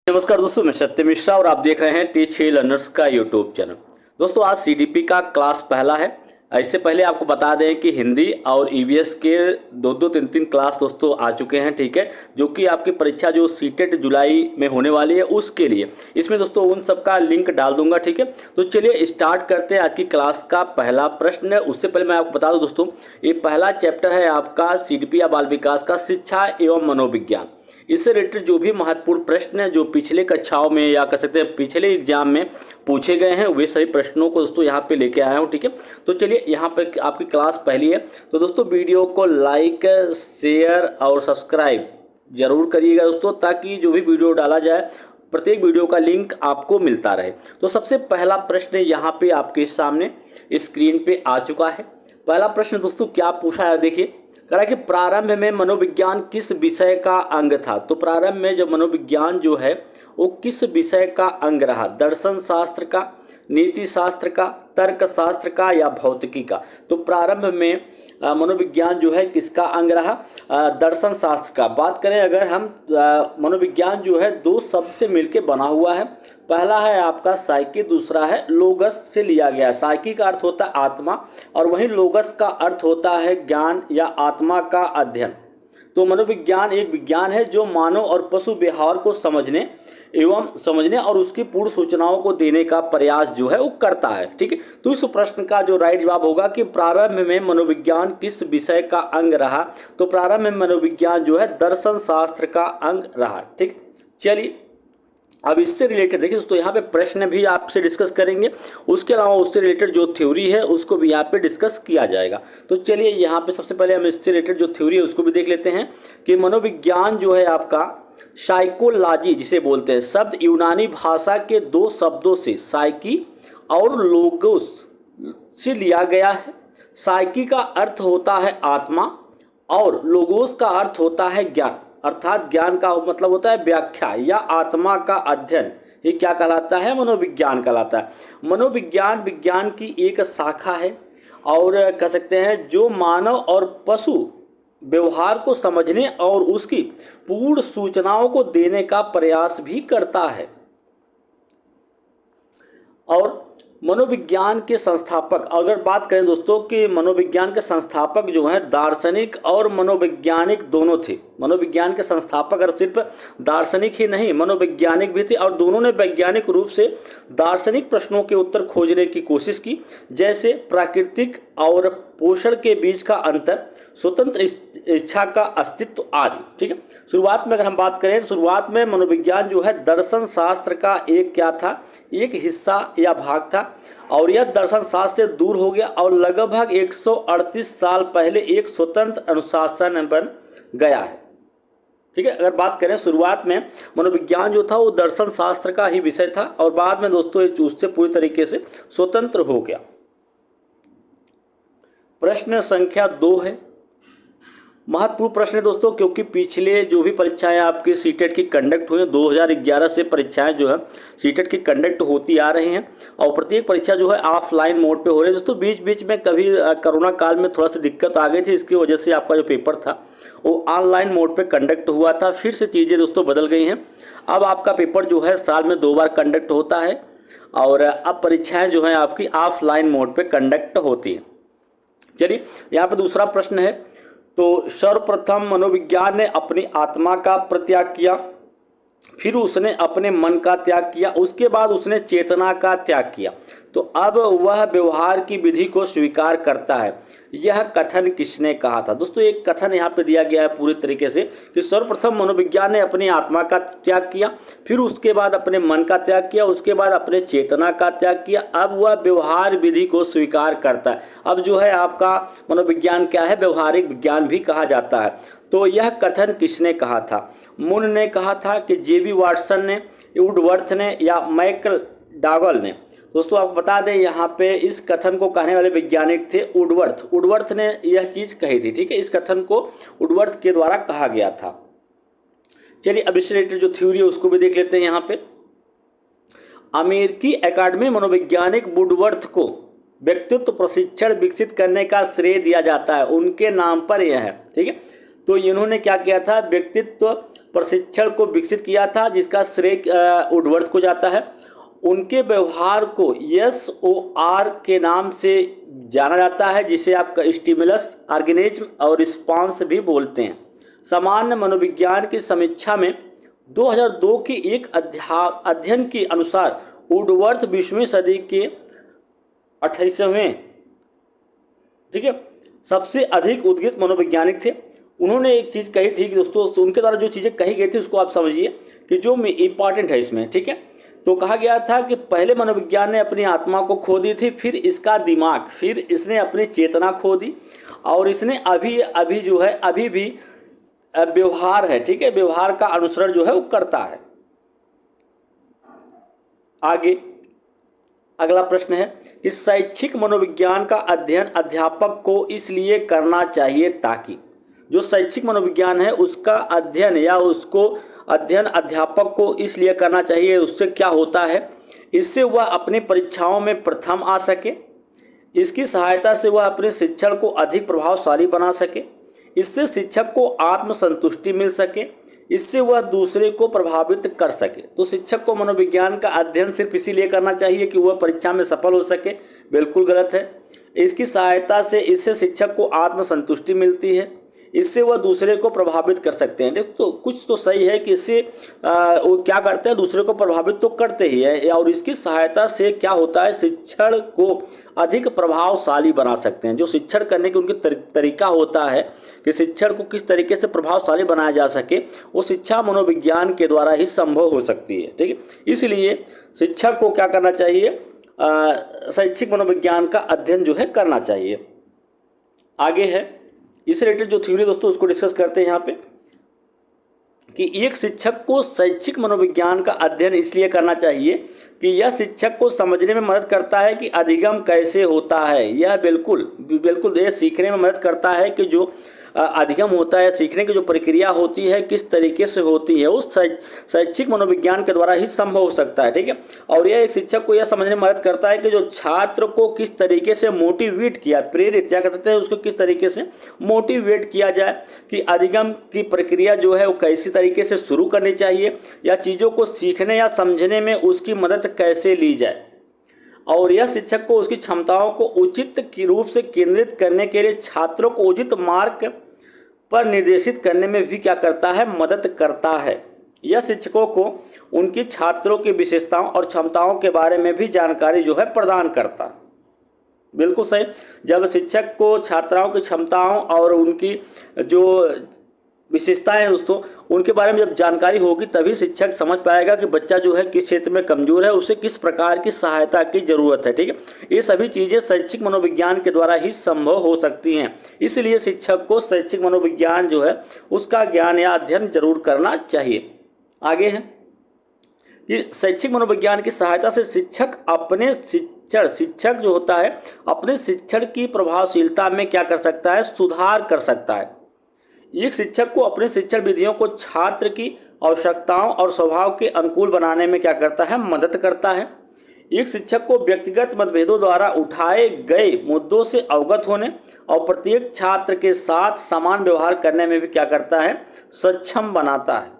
नमस्कार दोस्तों, मैं सत्य मिश्रा और आप देख रहे हैं टीच लर्नर्स का यूट्यूब चैनल। दोस्तों आज सीडीपी का क्लास पहला है। इससे पहले आपको बता दें कि हिंदी और ईवीएस के दो दो तीन तीन क्लास दोस्तों आ चुके हैं, ठीक है, जो कि आपकी परीक्षा जो सीटेट जुलाई में होने वाली है उसके लिए। इसमें दोस्तों उन सब का लिंक डाल दूंगा, ठीक है। तो चलिए स्टार्ट करते हैं आज की क्लास का पहला प्रश्न। उससे पहले मैं आपको बता दूं दोस्तों, ये पहला चैप्टर है आपका सीडीपी या बाल विकास का शिक्षा एवं मनोविज्ञान। इससे रिलेटेड जो भी महत्वपूर्ण प्रश्न है जो पिछले कक्षाओं में या कह सकते हैं पिछले एग्जाम में पूछे गए हैं, वे सभी प्रश्नों को दोस्तों यहाँ पे लेके आया हूँ, ठीक है। तो चलिए यहाँ पे आपकी क्लास पहली है, तो दोस्तों वीडियो को लाइक, शेयर और सब्सक्राइब जरूर करिएगा दोस्तों, ताकि जो भी वीडियो डाला जाए प्रत्येक वीडियो का लिंक आपको मिलता रहे। तो सबसे पहला प्रश्न यहाँ पे आपके सामने स्क्रीन पे आ चुका है। पहला प्रश्न दोस्तों क्या पूछा है, देखिए, कह रहा है कि प्रारंभ में मनोविज्ञान किस विषय का अंग था। तो प्रारंभ में जो मनोविज्ञान जो है वो किस विषय का अंग रहा, दर्शन शास्त्र का, नीति शास्त्र का, तर्क शास्त्र का या भौतिकी का। तो प्रारंभ में मनोविज्ञान जो है किसका अंग रहा, दर्शन शास्त्र का। बात करें अगर हम, मनोविज्ञान जो है दो शब्द से मिलकर बना हुआ है। पहला है आपका साइकी, दूसरा है लोगस से लिया गया। साइकी का अर्थ होता है आत्मा और वहीं लोगस का अर्थ होता है ज्ञान या आत्मा का अध्ययन। तो मनोविज्ञान एक विज्ञान है जो मानव और पशु व्यवहार को समझने और उसकी पूर्ण सूचनाओं को देने का प्रयास जो है वो करता है, ठीक है। तो इस प्रश्न का जो राइट जवाब होगा कि प्रारंभ में मनोविज्ञान किस विषय का अंग रहा। तो प्रारंभ में मनोविज्ञान जो है दर्शन शास्त्र का अंग रहा, ठीक। चलिए अब इससे रिलेटेड देखिए दोस्तों, यहाँ पे प्रश्न भी आपसे डिस्कस करेंगे, उसके अलावा उससे रिलेटेड जो थ्योरी है उसको भी यहाँ पे डिस्कस किया जाएगा। तो चलिए यहाँ पे सबसे पहले हम इससे रिलेटेड जो थ्योरी है उसको भी देख लेते हैं कि मनोविज्ञान जो है आपका साइकोलॉजी जिसे बोलते हैं, शब्द यूनानी भाषा के दो शब्दों से साइकी और लोगोस से लिया गया है। साइकी का अर्थ होता है आत्मा और लोगोस का अर्थ होता है ज्ञान, अर्थात ज्ञान का मतलब होता है व्याख्या या आत्मा का अध्ययन। ये क्या कहलाता है, मनोविज्ञान कहलाता है। मनोविज्ञान विज्ञान की एक शाखा है और कह सकते हैं जो मानव और पशु व्यवहार को समझने और उसकी पूर्ण सूचनाओं को देने का प्रयास भी करता है। और मनोविज्ञान के संस्थापक, अगर बात करें दोस्तों कि मनोविज्ञान के संस्थापक जो हैं दार्शनिक और मनोवैज्ञानिक दोनों थे। मनोविज्ञान के संस्थापक और सिर्फ दार्शनिक ही नहीं, मनोवैज्ञानिक भी थे और दोनों ने वैज्ञानिक रूप से दार्शनिक प्रश्नों के उत्तर खोजने की कोशिश की, जैसे प्राकृतिक और पोषण के बीच का अंतर, स्वतंत्र इच्छा का अस्तित्व आदि, ठीक है। शुरुआत में अगर हम बात करें, शुरुआत में मनोविज्ञान जो है दर्शन शास्त्र का एक क्या था, एक हिस्सा या भाग था और यह दर्शन शास्त्र से दूर हो गया और लगभग 138 साल पहले एक स्वतंत्र अनुशासन बन गया है, ठीक है। अगर बात करें शुरुआत में मनोविज्ञान जो था वो दर्शन शास्त्र का ही विषय था और बाद में दोस्तों उससे पूरी तरीके से स्वतंत्र हो गया। प्रश्न संख्या 2 है, महत्वपूर्ण प्रश्न है दोस्तों, क्योंकि पिछले जो भी परीक्षाएं आपके सीटेट की कंडक्ट हुई हैं, 2011 से परीक्षाएं जो है सीटेट की कंडक्ट होती आ रही हैं और प्रत्येक परीक्षा जो है ऑफलाइन मोड पे हो रही है दोस्तों। बीच बीच में कभी कोरोना काल में थोड़ा सा दिक्कत आ गई थी, इसकी वजह से आपका जो पेपर था वो ऑनलाइन मोड पे कंडक्ट हुआ था। फिर से चीज़ें दोस्तों बदल गई हैं, अब आपका पेपर जो है साल में 2 बार कंडक्ट होता है और अब परीक्षाएँ जो हैं आपकी ऑफलाइन मोड पर कंडक्ट होती हैं। चलिए यहाँ पर दूसरा प्रश्न है, तो सर्वप्रथम मनोविज्ञान ने अपनी आत्मा का परित्याग किया, फिर उसने अपने मन का त्याग किया, उसके बाद उसने चेतना का त्याग किया, तो अब वह व्यवहार की विधि को स्वीकार करता है। यह कथन किसने कहा था। दोस्तों एक कथन यहाँ पे दिया गया है पूरी तरीके से कि सर्वप्रथम मनोविज्ञान ने अपनी आत्मा का त्याग किया, फिर उसके बाद अपने मन का त्याग किया, उसके बाद अपने चेतना का त्याग किया, अब वह व्यवहार विधि को स्वीकार करता है। अब जो है आपका मनोविज्ञान क्या है, व्यवहारिक विज्ञान भी कहा जाता है। तो यह कथन किसने कहा था, मुन ने कहा था कि जेबी वाटसन ने, वुडवर्थ ने या मैकडॉगल ने। दोस्तों आपको बता दें यहाँ पे इस कथन को कहने वाले वैज्ञानिक थे वुडवर्थ। वुडवर्थ ने यह चीज़ कही थी, ठीक है। इस कथन को वुडवर्थ के द्वारा कहा गया था। चलिए अब इससे रिलेटेड जो थ्योरी है उसको भी देख लेते हैं। यहाँ पे अमेरिकी एकेडमी मनोवैज्ञानिक वुडवर्थ को व्यक्तित्व प्रशिक्षण विकसित करने का श्रेय दिया जाता है, उनके नाम पर यह है, ठीक है। तो इन्होंने क्या किया था, व्यक्तित्व प्रशिक्षण को विकसित किया था, जिसका श्रेय वुडवर्थ को जाता है। उनके व्यवहार को SOR के नाम से जाना जाता है, जिसे आप स्टिमुलस, ऑर्गेनिज्म और रिस्पांस भी बोलते हैं। सामान्य मनोविज्ञान की समीक्षा में 2002 की एक अध्ययन के अनुसार वुडवर्थ 20वीं सदी के 28वें, ठीक है, सबसे अधिक उद्गीत मनोवैज्ञानिक थे। उन्होंने एक चीज़ कही थी कि दोस्तों, उनके द्वारा जो चीज़ें कही गई थी उसको आप समझिए कि जो इम्पॉर्टेंट है इसमें, ठीक है। तो कहा गया था कि पहले मनोविज्ञान ने अपनी आत्मा को खो दी थी, फिर इसका दिमाग, फिर इसने अपनी चेतना खो दी, और इसने अभी जो है अभी भी व्यवहार है, ठीक है, व्यवहार का अनुसरण जो है वो करता है। आगे अगला प्रश्न है कि शैक्षिक मनोविज्ञान का अध्ययन अध्यापक को इसलिए करना चाहिए ताकि, जो शैक्षिक मनोविज्ञान है उसका अध्ययन या उसको अध्ययन अध्यापक को इसलिए करना चाहिए, उससे क्या होता है, इससे वह अपनी परीक्षाओं में प्रथम आ सके, इसकी सहायता से वह अपने शिक्षण को अधिक प्रभावशाली बना सके, इससे शिक्षक को आत्मसंतुष्टि मिल सके, इससे वह दूसरे को प्रभावित कर सके। तो शिक्षक को मनोविज्ञान का अध्ययन सिर्फ इसीलिए करना चाहिए कि वह परीक्षा में सफल हो सके, बिल्कुल गलत है। इसकी सहायता से इससे शिक्षक को आत्मसंतुष्टि मिलती है, इससे वह दूसरे को प्रभावित कर सकते हैं। तो कुछ तो सही है कि इससे वो क्या करते हैं, दूसरे को प्रभावित तो करते ही है, और इसकी सहायता से क्या होता है, शिक्षण को अधिक प्रभावशाली बना सकते हैं। जो शिक्षण करने की उनकी तरीका होता है कि शिक्षण को किस तरीके से प्रभावशाली बनाया जा सके, वो शिक्षा मनोविज्ञान के द्वारा ही संभव हो सकती है, ठीक है। इसलिए शिक्षक को क्या करना चाहिए, शैक्षिक मनोविज्ञान का अध्ययन जो है करना चाहिए। आगे है इस रिलेटेड जो थ्योरी दोस्तों उसको डिस्कस करते हैं यहाँ पे, कि एक शिक्षक को शैक्षिक मनोविज्ञान का अध्ययन इसलिए करना चाहिए कि यह शिक्षक को समझने में मदद करता है कि अधिगम कैसे होता है। यह बिल्कुल ये सीखने में मदद करता है कि जो अधिगम होता है, सीखने की जो प्रक्रिया होती है किस तरीके से होती है, उस शैक्षिक मनोविज्ञान के द्वारा ही संभव हो सकता है, ठीक है। और यह एक शिक्षक को यह समझने में मदद करता है कि जो छात्र को किस तरीके से मोटिवेट किया, प्रेरित क्या कर सकते हैं, उसको किस तरीके से मोटिवेट किया जाए, कि अधिगम की प्रक्रिया जो है वो कैसी तरीके से शुरू करनी चाहिए, या चीज़ों को सीखने या समझने में उसकी मदद कैसे ली जाए। और यह शिक्षक को उसकी क्षमताओं को उचित रूप से केंद्रित करने के लिए छात्रों को उचित मार्ग पर निर्देशित करने में भी क्या करता है, मदद करता है। यह शिक्षकों को उनकी छात्रों की विशेषताओं और क्षमताओं के बारे में भी जानकारी जो है प्रदान करता है। बिल्कुल सही। जब शिक्षक को छात्राओं की क्षमताओं और उनकी जो विशेषताएं हैं दोस्तों, उनके बारे में जब जानकारी होगी तभी शिक्षक समझ पाएगा कि बच्चा जो है किस क्षेत्र में कमजोर है, उसे किस प्रकार की सहायता की जरूरत है, ठीक है। ये सभी चीज़ें शैक्षिक मनोविज्ञान के द्वारा ही संभव हो सकती हैं। इसलिए शिक्षक को शैक्षिक मनोविज्ञान जो है उसका ज्ञान या अध्ययन जरूर करना चाहिए। आगे है कि शैक्षिक मनोविज्ञान की सहायता से शिक्षक जो होता है अपने शिक्षण की प्रभावशीलता में क्या कर सकता है, सुधार कर सकता है। एक शिक्षक को अपने शिक्षण विधियों को छात्र की आवश्यकताओं और स्वभाव के अनुकूल बनाने में क्या करता है, मदद करता है। एक शिक्षक को व्यक्तिगत मतभेदों द्वारा उठाए गए मुद्दों से अवगत होने और प्रत्येक छात्र के साथ समान व्यवहार करने में भी क्या करता है, सक्षम बनाता है।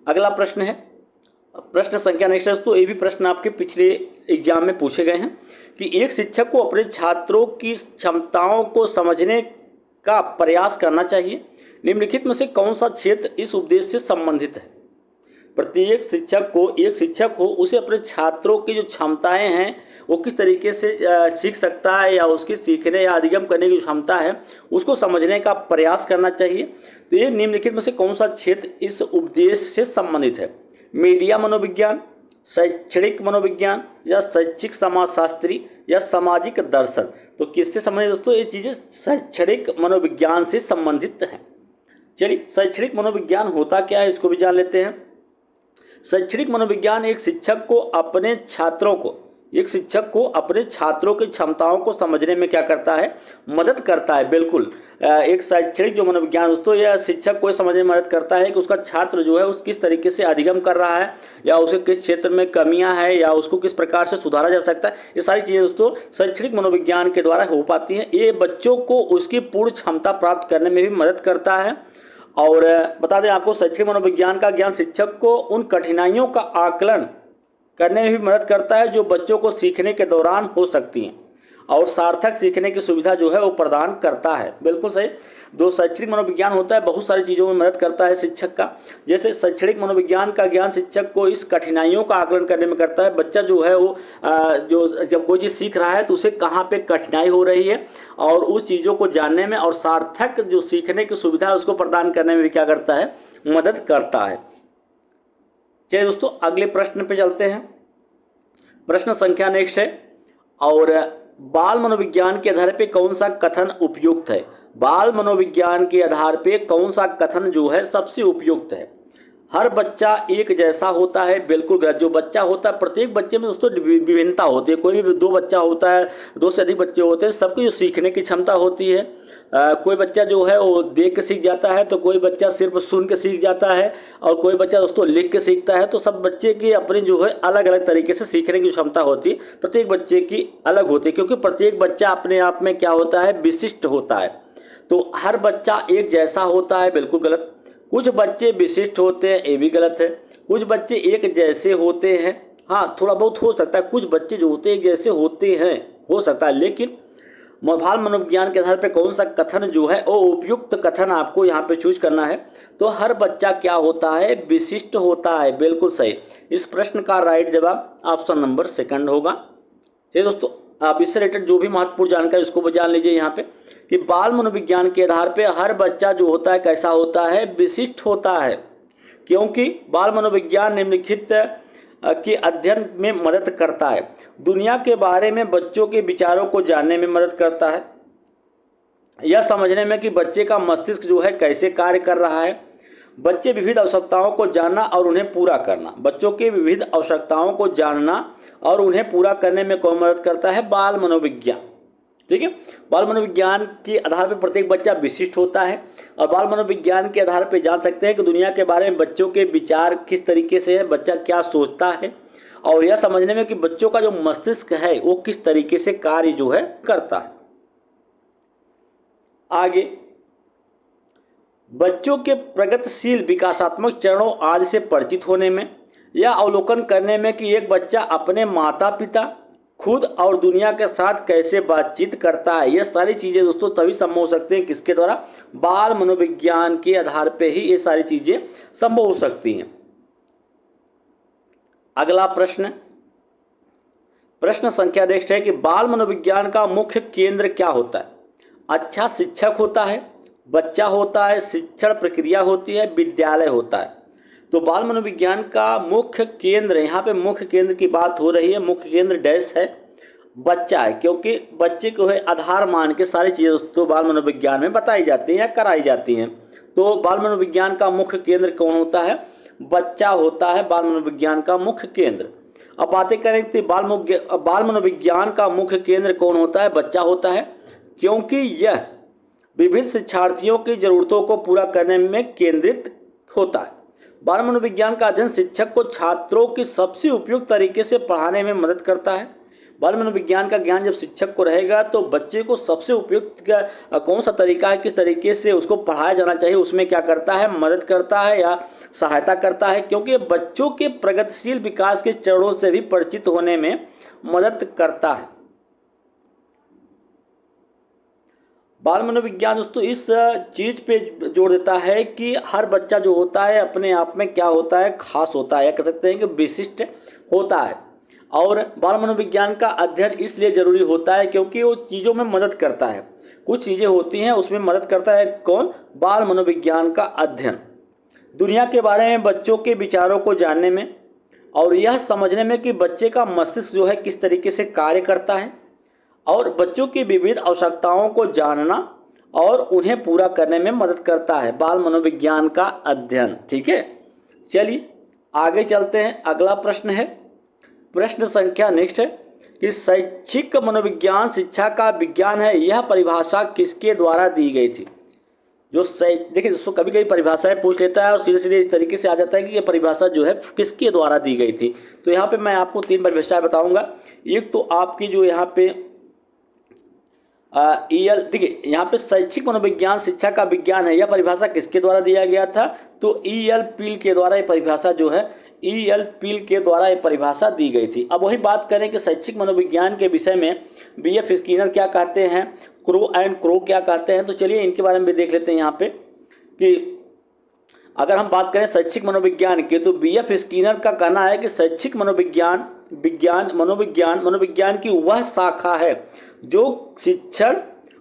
अगला प्रश्न है प्रश्न संख्या नेक्स्ट है। तो ये भी प्रश्न आपके पिछले एग्जाम में पूछे गए हैं कि एक शिक्षक को अपने छात्रों की क्षमताओं को समझने का प्रयास करना चाहिए। निम्नलिखित में से कौन सा क्षेत्र इस उद्देश्य से संबंधित है। प्रत्येक शिक्षक को, एक शिक्षक हो उसे अपने छात्रों की जो क्षमताएं हैं वो किस तरीके से सीख सकता है, या उसकी सीखने या अधिगम करने की जो क्षमता है उसको समझने का प्रयास करना चाहिए। तो ये निम्नलिखित में से कौन सा क्षेत्र इस उद्देश्य से संबंधित है। मीडिया मनोविज्ञान, शैक्षणिक मनोविज्ञान, या शैक्षिक समाजशास्त्री, या सामाजिक दर्शन। तो किससे संबंधित दोस्तों, ये चीज़ें शैक्षणिक मनोविज्ञान से संबंधित हैं। चलिए शैक्षणिक मनोविज्ञान होता क्या है इसको भी जान लेते हैं। शैक्षणिक मनोविज्ञान एक शिक्षक को अपने छात्रों को एक शिक्षक को अपने छात्रों की क्षमताओं को समझने में क्या करता है, मदद करता है। बिल्कुल, एक शैक्षणिक जो मनोविज्ञान दोस्तों, यह शिक्षक को समझने में मदद करता है कि उसका छात्र जो है उस किस तरीके से अधिगम कर रहा है, या उसे किस क्षेत्र में कमियां हैं, या उसको किस प्रकार से सुधारा जा सकता है। ये सारी चीज़ें दोस्तों शैक्षणिक मनोविज्ञान के द्वारा हो पाती हैं। ये बच्चों को उसकी पूर्ण क्षमता प्राप्त करने में भी मदद करता है। और बता दें आपको, शैक्षणिक मनोविज्ञान का ज्ञान शिक्षक को उन कठिनाइयों का आकलन करने में भी मदद करता है जो बच्चों को सीखने के दौरान हो सकती हैं, और सार्थक सीखने की सुविधा जो है वो प्रदान करता है। बिल्कुल सही। जो शैक्षणिक मनोविज्ञान होता है बहुत सारी चीज़ों में मदद करता है शिक्षक का। जैसे शैक्षणिक मनोविज्ञान का ज्ञान शिक्षक को इस कठिनाइयों का आकलन करने में करता है। बच्चा जो है वो जो जब कोई चीज़ सीख रहा है तो उसे कहाँ पे कठिनाई हो रही है, और उस चीज़ों को जानने में और सार्थक जो सीखने की सुविधा है उसको प्रदान करने में भी क्या करता है, मदद करता है। चलिए दोस्तों अगले प्रश्न पे चलते हैं। प्रश्न संख्या नेक्स्ट है, और बाल मनोविज्ञान के आधार पे कौन सा कथन उपयुक्त है। बाल मनोविज्ञान के आधार पे कौन सा कथन जो है सबसे उपयुक्त है। हर बच्चा एक जैसा होता है, बिल्कुल गलत। जो बच्चा होता है, प्रत्येक बच्चे में दोस्तों विभिन्नता होती है। कोई भी दो बच्चा होता है, दो से अधिक बच्चे होते हैं, सबकी जो सीखने की क्षमता होती है। कोई बच्चा जो है वो देख के सीख जाता है, तो कोई बच्चा सिर्फ सुन के सीख जाता है, और कोई बच्चा दोस्तों लिख के सीखता है। तो सब बच्चे की अपनी जो है अलग अलग तरीके से सीखने की क्षमता होती है, प्रत्येक बच्चे की अलग होती है, क्योंकि प्रत्येक बच्चा अपने आप में क्या होता है, विशिष्ट होता है। तो हर बच्चा एक जैसा होता है, बिल्कुल गलत। कुछ बच्चे विशिष्ट होते हैं, ये भी गलत है। कुछ बच्चे एक जैसे होते हैं, हाँ थोड़ा बहुत हो सकता है, कुछ बच्चे जो होते हैं एक जैसे होते हैं, हो सकता है। लेकिन बाल मनोविज्ञान के आधार पे कौन सा कथन जो है वो उपयुक्त कथन आपको यहाँ पे चूज करना है। तो हर बच्चा क्या होता है, विशिष्ट होता है, बिल्कुल सही। इस प्रश्न का राइट जवाब ऑप्शन नंबर सेकंड होगा। चलिए दोस्तों, आप इससे रिलेटेड जो भी महत्वपूर्ण जानकारी उसको भी जान लीजिए यहाँ पे, कि बाल मनोविज्ञान के आधार पे हर बच्चा जो होता है कैसा होता है, विशिष्ट होता है। क्योंकि बाल मनोविज्ञान निम्नलिखित के अध्ययन में मदद करता है। दुनिया के बारे में बच्चों के विचारों को जानने में मदद करता है, यह समझने में कि बच्चे का मस्तिष्क जो है कैसे कार्य कर रहा है। बच्चे विविध आवश्यकताओं को जानना और उन्हें पूरा करना, बच्चों की विविध आवश्यकताओं को जानना और उन्हें पूरा करने में कौन मदद करता है, बाल मनोविज्ञान। ठीक है, बाल मनोविज्ञान के आधार पर प्रत्येक बच्चा विशिष्ट होता है, और बाल मनोविज्ञान के आधार पर जान सकते हैं कि दुनिया के बारे में बच्चों के विचार किस तरीके से है, बच्चा क्या सोचता है, और यह समझने में कि बच्चों का जो मस्तिष्क है वो किस तरीके से कार्य जो है करता है। आगे, बच्चों के प्रगतिशील विकासात्मक चरणों आदि से परिचित होने में, यह अवलोकन करने में कि एक बच्चा अपने माता पिता, खुद और दुनिया के साथ कैसे बातचीत करता है। ये सारी चीज़ें दोस्तों तभी संभव हो सकते हैं किसके द्वारा, बाल मनोविज्ञान के आधार पे ही ये सारी चीज़ें संभव हो सकती हैं। अगला प्रश्न, प्रश्न संख्या नेक्स्ट है कि बाल मनोविज्ञान का मुख्य केंद्र क्या होता है। अच्छा शिक्षक होता है, बच्चा होता है, शिक्षण प्रक्रिया होती है, विद्यालय होता है। तो बाल मनोविज्ञान का मुख्य केंद्र, यहाँ पे मुख्य केंद्र की बात हो रही है, मुख्य केंद्र डैश है, बच्चा है, क्योंकि बच्चे को है आधार मान के सारी चीज़ें दोस्तों बाल मनोविज्ञान में बताई जाती हैं या कराई जाती हैं। तो बाल मनोविज्ञान का मुख्य केंद्र कौन होता है, बच्चा होता है बाल मनोविज्ञान का मुख्य केंद्र। अब बातें करें तो बाल मनोविज्ञान का मुख्य केंद्र कौन होता है, बच्चा होता है, क्योंकि यह विभिन्न शिक्षार्थियों की जरूरतों को पूरा करने में केंद्रित होता है। बाल मनोविज्ञान का अध्ययन शिक्षक को छात्रों की सबसे उपयुक्त तरीके से पढ़ाने में मदद करता है। बाल मनोविज्ञान का ज्ञान जब शिक्षक को रहेगा तो बच्चे को सबसे उपयुक्त कौन सा तरीका है, किस तरीके से उसको पढ़ाया जाना चाहिए, उसमें क्या करता है, मदद करता है या सहायता करता है, क्योंकि बच्चों के प्रगतिशील विकास के चरणों से भी परिचित होने में मदद करता है। बाल मनोविज्ञान दोस्तों इस चीज़ पे जोर देता है कि हर बच्चा जो होता है अपने आप में क्या होता है, खास होता है, या कह सकते हैं कि विशिष्ट होता है। और बाल मनोविज्ञान का अध्ययन इसलिए ज़रूरी होता है क्योंकि वो चीज़ों में मदद करता है। कुछ चीज़ें होती हैं उसमें मदद करता है कौन, बाल मनोविज्ञान का अध्ययन। दुनिया के बारे में बच्चों के विचारों को जानने में और यह समझने में कि बच्चे का मस्तिष्क जो है किस तरीके से कार्य करता है, और बच्चों की विविध आवश्यकताओं को जानना और उन्हें पूरा करने में मदद करता है बाल मनोविज्ञान का अध्ययन। ठीक है, चलिए आगे चलते हैं। अगला प्रश्न है, प्रश्न संख्या नेक्स्ट है कि शैक्षिक मनोविज्ञान शिक्षा का विज्ञान है, यह परिभाषा किसके द्वारा दी गई थी। जो देखिए दोस्तों, कभी कभी परिभाषाएं पूछ लेता है और सीधे सीधे इस तरीके से आ जाता है कि ये परिभाषा जो है किसके द्वारा दी गई थी। तो यहाँ पे मैं आपको 3 परिभाषाएं बताऊंगा। एक तो आपकी जो यहाँ पे देखिए यहाँ पे शैक्षिक मनोविज्ञान शिक्षा का विज्ञान है, यह परिभाषा किसके द्वारा दिया गया था। तो E.L. पील के द्वारा ये परिभाषा जो है E.L. पील के द्वारा ये परिभाषा दी गई थी। अब वही बात करें कि शैक्षिक मनोविज्ञान के विषय में B.F. स्किनर क्या कहते हैं, क्रो एंड क्रो क्या कहते हैं। तो चलिए इनके बारे में भी देख लेते हैं यहाँ पे कि अगर हम बात करें शैक्षिक मनोविज्ञान के, तो B.F. स्किनर का कहना है कि शैक्षिक मनोविज्ञान की वह शाखा है जो शिक्षण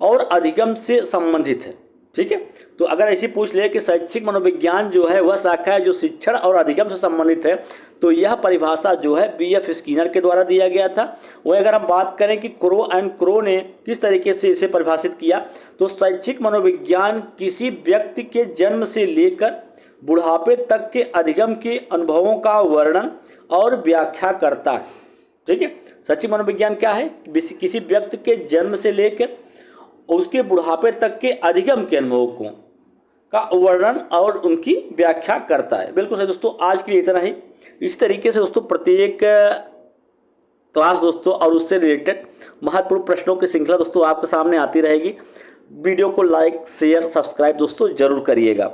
और अधिगम से संबंधित है। ठीक है, तो अगर ऐसे पूछ ले कि शैक्षिक मनोविज्ञान जो है वह शाखा है जो शिक्षण और अधिगम से संबंधित है, तो यह परिभाषा जो है B.F. स्किनर के द्वारा दिया गया था। वही अगर हम बात करें कि क्रो एंड क्रो ने किस तरीके से इसे परिभाषित किया, तो शैक्षिक मनोविज्ञान किसी व्यक्ति के जन्म से लेकर बुढ़ापे तक के अधिगम के अनुभवों का वर्णन और व्याख्या करता है। ठीक है, शैक्षिक मनोविज्ञान क्या है, किसी व्यक्ति के जन्म से लेकर उसके बुढ़ापे तक के अधिगम के अनुभवों का वर्णन और उनकी व्याख्या करता है। बिल्कुल सही दोस्तों, आज के लिए इतना ही। इस तरीके से दोस्तों प्रत्येक क्लास दोस्तों और उससे रिलेटेड महत्वपूर्ण प्रश्नों की श्रृंखला दोस्तों आपके सामने आती रहेगी। वीडियो को लाइक शेयर सब्सक्राइब दोस्तों जरूर करिएगा।